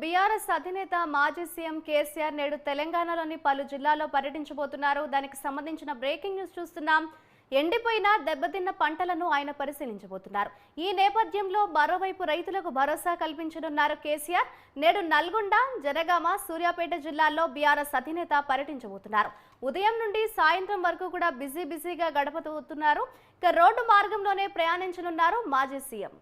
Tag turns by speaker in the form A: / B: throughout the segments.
A: BRS అధినేత మాజీ CM KCR నేడు తెలంగాణలోని పలు జిల్లాల్లో పర్యటించబోతున్నారు. దానికి సంబంధించిన బ్రేకింగ్ న్యూస్ చూస్తున్నాం. ఎండిపోయిన దెబ్బతిన్న పంటలను ఆయన పరిశీలించబోతున్నారు. ఈ నేపథ్యంలో మరోవైపు రైతులకు భరోసా కల్పించనున్నారు కేసీఆర్. నేడు నల్గొండ, జనగామ, సూర్యాపేట జిల్లాల్లో బీఆర్ఎస్ అధినేత పర్యటించబోతున్నారు. ఉదయం నుండి సాయంత్రం వరకు కూడా బిజీగా గడపబోతున్నారు. రోడ్డు మార్గంలోనే ప్రయాణించనున్నారు మాజీ సీఎం.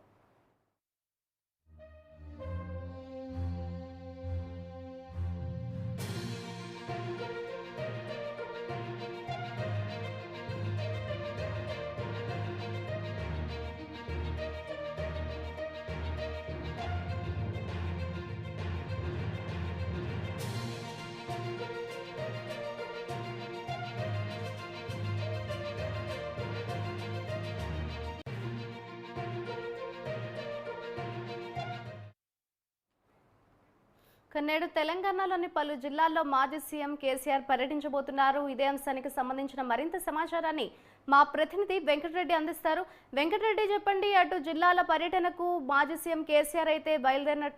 A: నేడు తెలంగాణలోని పలు జిల్లాల్లో మాజీ సీఎం కేసీఆర్ పర్యటించబోతున్నారు. ఇదే అంశానికి సంబంధించిన మరింత సమాచారాన్ని మా ప్రతినిధి వెంకటరెడ్డి అందిస్తారు. వెంకటరెడ్డి, చెప్పండి, అటు జిల్లాల పర్యటనకు మాజీ సీఎం కేసీఆర్ అయితే బయలుదేరిన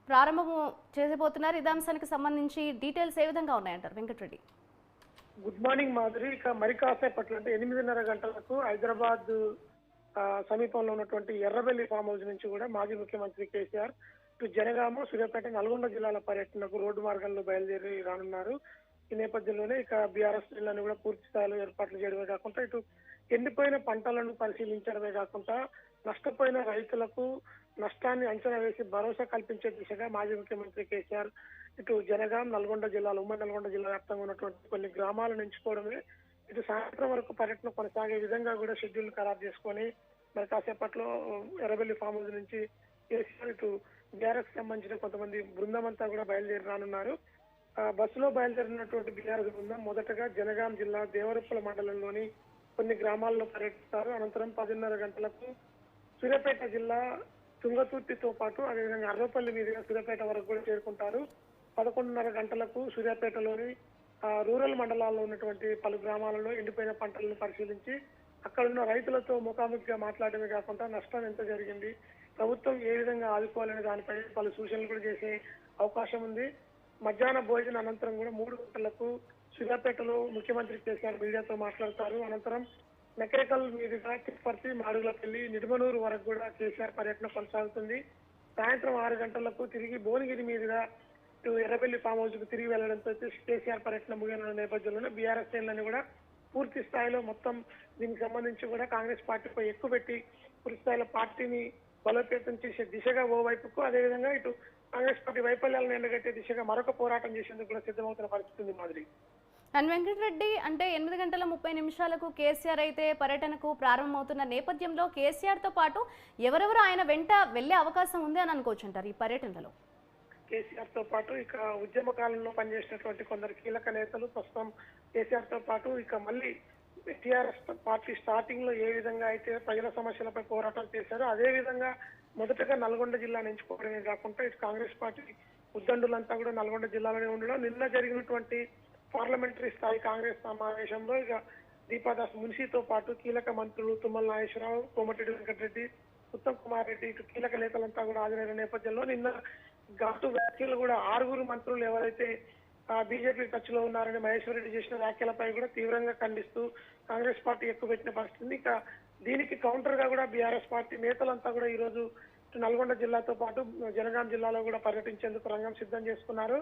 A: ప్రారంభము చేయబోతున్నారు. ఇదే అంశానికి సంబంధించి డీటెయిల్స్ ఏ విధంగా ఉన్నాయంటారు వెంకటరెడ్డి?
B: Good morning Madhuri. ఇక మరి కాసేపట్లో అంటే 8:30 గంటలకు హైదరాబాద్ సమీపంలో ఉన్నటువంటి ఎర్రబెల్లి ఫామ్ హౌస్ నుంచి కూడా మాజీ ముఖ్యమంత్రి కేసీఆర్ ఇటు జనగామ, సూర్యాపేట, నల్గొండ జిల్లాల పర్యటనకు రోడ్డు మార్గంలో బయలుదేరి రానున్నారు. ఈ నేపథ్యంలోనే ఇక బీఆర్ఎస్ జిల్లాను కూడా పూర్తి స్థాయిలో ఏర్పాట్లు చేయడమే కాకుండా ఇటు ఎండిపోయిన పంటలను పరిశీలించడమే కాకుండా నష్టపోయిన రైతులకు నష్టాన్ని అంచనా వేసి భరోసా కల్పించే దిశగా మాజీ ముఖ్యమంత్రి కేసీఆర్ ఇటు జనగాం, నల్గొండ జిల్లాలో ఉమ్మడి నల్గొండ జిల్లా వ్యాప్తంగా ఉన్నటువంటి కొన్ని గ్రామాలను ఎంచుకోవడమే ఇటు సాయంత్రం వరకు పర్యటన కొనసాగే విధంగా కూడా షెడ్యూల్ ఖరారు చేసుకొని మరి కాసేపట్లో ఎర్రబెల్లి ఫామ్ హౌస్ నుంచి కేసీఆర్ ఇటు బీఆర్ఎస్ సంబంధించిన కొంతమంది బృందం అంతా కూడా బయలుదేరి రానున్నారు. బస్సులో బయలుదేరినటువంటి బీఆర్ఎస్ బృందం మొదటగా జనగాం జిల్లా దేవరప్పల మండలంలోని కొన్ని గ్రామాల్లో పర్యటిస్తారు. అనంతరం 10:30 గంటలకు సూర్యాపేట జిల్లా తుంగతుర్తితో పాటు అదేవిధంగా అర్రపల్లి మీదుగా సూర్యాపేట వరకు కూడా చేరుకుంటారు. 11:30 గంటలకు సూర్యాపేటలోని రూరల్ మండలాల్లో ఉన్నటువంటి పలు గ్రామాలలో ఎండిపోయిన పంటలను పరిశీలించి అక్కడున్న రైతులతో ముఖాముఖిగా మాట్లాడమే కాకుండా నష్టం ఎంత జరిగింది, ప్రభుత్వం ఏ విధంగా ఆదుకోవాలనే దానిపై పలు సూచనలు కూడా చేసే అవకాశం ఉంది. మధ్యాహ్న భోజన అనంతరం కూడా 3 గంటలకు సూర్యాపేటలో ముఖ్యమంత్రి కేసీఆర్ మీడియాతో మాట్లాడతారు. అనంతరం నకరేకల్ మీదుగా తిప్పర్తి, మాడుగులపల్లి, నిడమనూరు వరకు కూడా కేసీఆర్ పర్యటన కొనసాగుతుంది. సాయంత్రం 6 గంటలకు తిరిగి భువనగిరి మీదుగా ఎర్రబెల్లి ఫామ్ హౌస్ కు తిరిగి వెళ్లడంతో కేసీఆర్ పర్యటన ముగిన నేపథ్యంలోనే బీఆర్ఎస్ శ్రేణులను కూడా పూర్తి స్థాయిలో మొత్తం దీనికి సంబంధించి కూడా కాంగ్రెస్ పార్టీపై ఎక్కువ పెట్టి పూర్తి స్థాయిలో పార్టీని బలోపేతం చేసే దిశగా ఓవైపుకు, అదేవిధంగా ఇటు కాంగ్రెస్ పార్టీ వైఫల్యాలను ఎండగట్టే దిశగా మరొక పోరాటం చేసేందుకు కూడా సిద్ధమవుతున్న పరిస్థితి ఉంది మాదిరి.
A: అండ్ వెంకటరెడ్డి, అంటే 8:30 కేసీఆర్ అయితే పర్యటనకు ప్రారంభమవుతున్న నేపథ్యంలో కేసీఆర్ తో పాటు ఎవరెవరు ఆయన వెంట వెళ్లే అవకాశం ఉంది అని అనుకోవచ్చు అంటారు ఈ పర్యటనలో?
B: కేసీఆర్ తో పాటు ఇక ఉద్యమ కాలంలో పనిచేసినటువంటి కొందరు కీలక నేతలు ప్రస్తుతం కేసీఆర్ తో పాటు ఇక మళ్ళీ టీఆర్ఎస్ పార్టీ స్టార్టింగ్ లో ఏ విధంగా అయితే ప్రజల సమస్యలపై పోరాటం చేశారో అదే విధంగా మొదటగా నల్గొండ జిల్లాను ఎంచుకోవడమే కాకుండా ఇటు కాంగ్రెస్ పార్టీ ఉద్దండులంతా కూడా నల్గొండ జిల్లాలోనే ఉండడం, నిన్న జరిగినటువంటి పార్లమెంటరీ స్థాయి కాంగ్రెస్ సమావేశంలో ఇక దీపాదాస్ మున్షితో పాటు కీలక మంత్రులు తుమ్మల నాగేశ్వరరావు, కోమటిరెడ్డి వెంకటరెడ్డి, ఉత్తమ్ కుమార్ రెడ్డి ఇటు కీలక నేతలంతా కూడా హాజరైన నేపథ్యంలో నిన్న ఘాటు వ్యాఖ్యలు కూడా 6 మంత్రులు ఎవరైతే బీజేపీ టచ్లో ఉన్నారని మహేశ్వర్ రెడ్డి చేసిన వ్యాఖ్యలపై కూడా తీవ్రంగా ఖండిస్తూ కాంగ్రెస్ పార్టీ ఎక్కువ పెట్టిన పరిస్థితి. ఇక దీనికి కౌంటర్ గా కూడా బీఆర్ఎస్ పార్టీ నేతలంతా కూడా ఈ రోజు నల్గొండ జిల్లాతో పాటు జనగాం జిల్లాలో కూడా పర్యటించేందుకు రంగం సిద్ధం చేసుకున్నారు.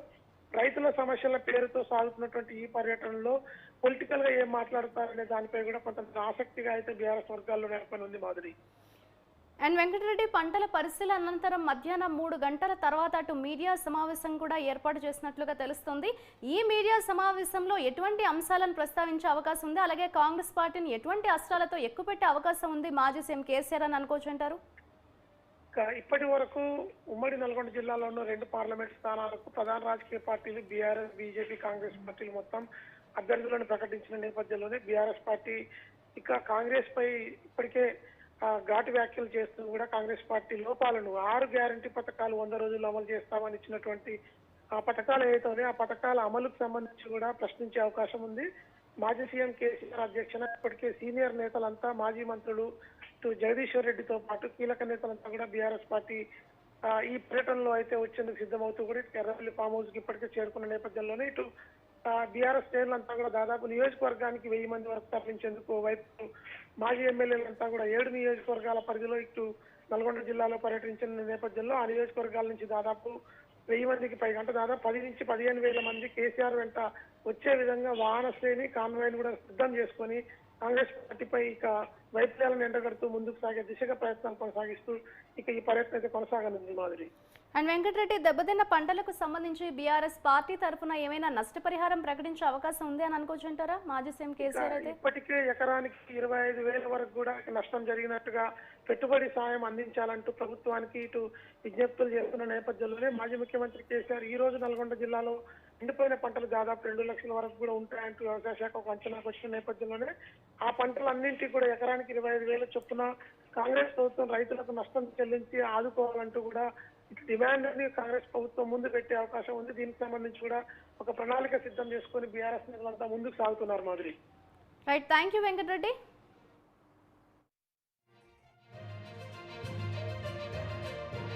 B: రైతుల సమస్యల పేరుతో సాగుతున్నటువంటి ఈ పర్యటనలో పొలిటికల్ గా ఏం మాట్లాడతారనే దానిపై కూడా కొంత ఆసక్తిగా అయితే బీఆర్ఎస్ వర్గాల్లో నెలకొని ఉంది మాధురి.
A: అండ్ వెంకటరెడ్డి, పంటల పరిశీలన అనంతరం మధ్యాహ్నం 3 గంటల తర్వాత అటు మీడియా సమావేశం కూడా ఏర్పాటు చేసినట్లుగా తెలుస్తుంది. ఈ మీడియా సమావేశంలో ఎటువంటి అంశాలను ప్రస్తావించే అవకాశం ఉంది, అలాగే కాంగ్రెస్ పార్టీని ఎటువంటి అస్త్రాలతో ఎక్కుపెట్టే అవకాశం ఉంది మాజీ సీఎం కేసీఆర్ అని అనుకోవచ్చు అంటారు?
B: ఇప్పటి వరకు ఉమ్మడి నల్గొండ జిల్లాలో ఉన్న 2 పార్లమెంట్ స్థానాలకు ప్రధాన రాజకీయ పార్టీలు బీఆర్ఎస్, బీజేపీ, కాంగ్రెస్ పార్టీలు మొత్తం అభ్యర్థులను ప్రకటించిన నేపథ్యంలోనే బీఆర్ఎస్ పార్టీ ఇక కాంగ్రెస్ పై ఇప్పటికే ఘాటు వ్యాఖ్యలు చేస్తూ కూడా కాంగ్రెస్ పార్టీ లోపాలను 6 గ్యారంటీ పథకాలు 100 రోజుల్లో అమలు చేస్తామని ఇచ్చినటువంటి ఆ పథకాలు ఏవైతే ఉన్నాయో ఆ పథకాల అమలుకు సంబంధించి కూడా ప్రశ్నించే అవకాశం ఉంది. మాజీ సీఎం కేసీఆర్ అధ్యక్షన ఇప్పటికే సీనియర్ నేతలంతా మాజీ మంత్రులు జగదీశ్వర్ రెడ్డితో పాటు కీలక నేతలంతా కూడా బీఆర్ఎస్ పార్టీ ఈ పర్యటనలో అయితే వచ్చేందుకు సిద్ధమవుతూ కూడా ఎర్రవల్లి ఫామ్ హౌస్ కి ఇప్పటికే చేరుకున్న నేపథ్యంలోనే ఇటు బీఆర్ఎస్ శ్రేణులంతా కూడా దాదాపు నియోజకవర్గానికి 1000 మంది వరకు తరలించేందుకు వైపు మాజీ ఎమ్మెల్యేలంతా కూడా 7 నియోజకవర్గాల పరిధిలో ఇటు నల్గొండ జిల్లాలో పర్యటించిన నేపథ్యంలో ఆ నియోజకవర్గాల నుంచి దాదాపు 1000 మందికి పైగా అంటే దాదాపు 10 నుంచి 15,000 మంది కేసీఆర్ వెంట వచ్చే విధంగా వాహన శ్రేణి కాన్వాయ్ని కూడా సిద్ధం చేసుకొని కాంగ్రెస్ పార్టీపై ఇక వైఫల్యాలను ఎండగడుతూ ముందుకు సాగే దిశగా ప్రయత్నాలు కొనసాగిస్తూ ఇక ఈ పర్యటన అయితే కొనసాగనుంది మాధురి.
A: అండ్ వెంకటరెడ్డి, దెబ్బతిన్న పంటలకు సంబంధించి బీఆర్ఎస్ పార్టీ తరఫున ఏమైనా నష్టపరిహారం ప్రకటించే అవకాశం ఉంది అని అనుకోవచ్చు అంటారా మాజీ సీఎం కేసీఆర్ అయితే?
B: ఇప్పటికే ఎకరానికి 25,000 వరకు కూడా నష్టం జరిగినట్టుగా పెట్టుబడి సాయం అందించాలంటూ ప్రభుత్వానికి ఇటు విజ్ఞప్తులు చేస్తున్న నేపథ్యంలోనే మాజీ ముఖ్యమంత్రి కేసీఆర్ ఈ రోజు నల్గొండ జిల్లాలో ఎండిపోయిన పంటలు దాదాపు 2 లక్షల వరకు కూడా ఉంటాయంటూ వ్యవసాయ శాఖ ఒక అంచనాకు వచ్చిన నేపథ్యంలోనే ఆ పంటలన్నింటినీ కూడా ఎకరానికి 25,000 చొప్పున కాంగ్రెస్ ప్రభుత్వం రైతులకు నష్టం చెల్లించి ఆదుకోవాలంటూ కూడా డిమాండ్ ని కాంగ్రెస్ ప్రభుత్వం ముందు పెట్టే అవకాశం ఉంది. దీనికి సంబంధించి కూడా ఒక ప్రణాళిక సిద్ధం చేసుకుని బీఆర్ఎస్ నేతలంతా ముందుకు సాగుతున్నారు Madhuri.
A: Right, thank you Venkatareddy.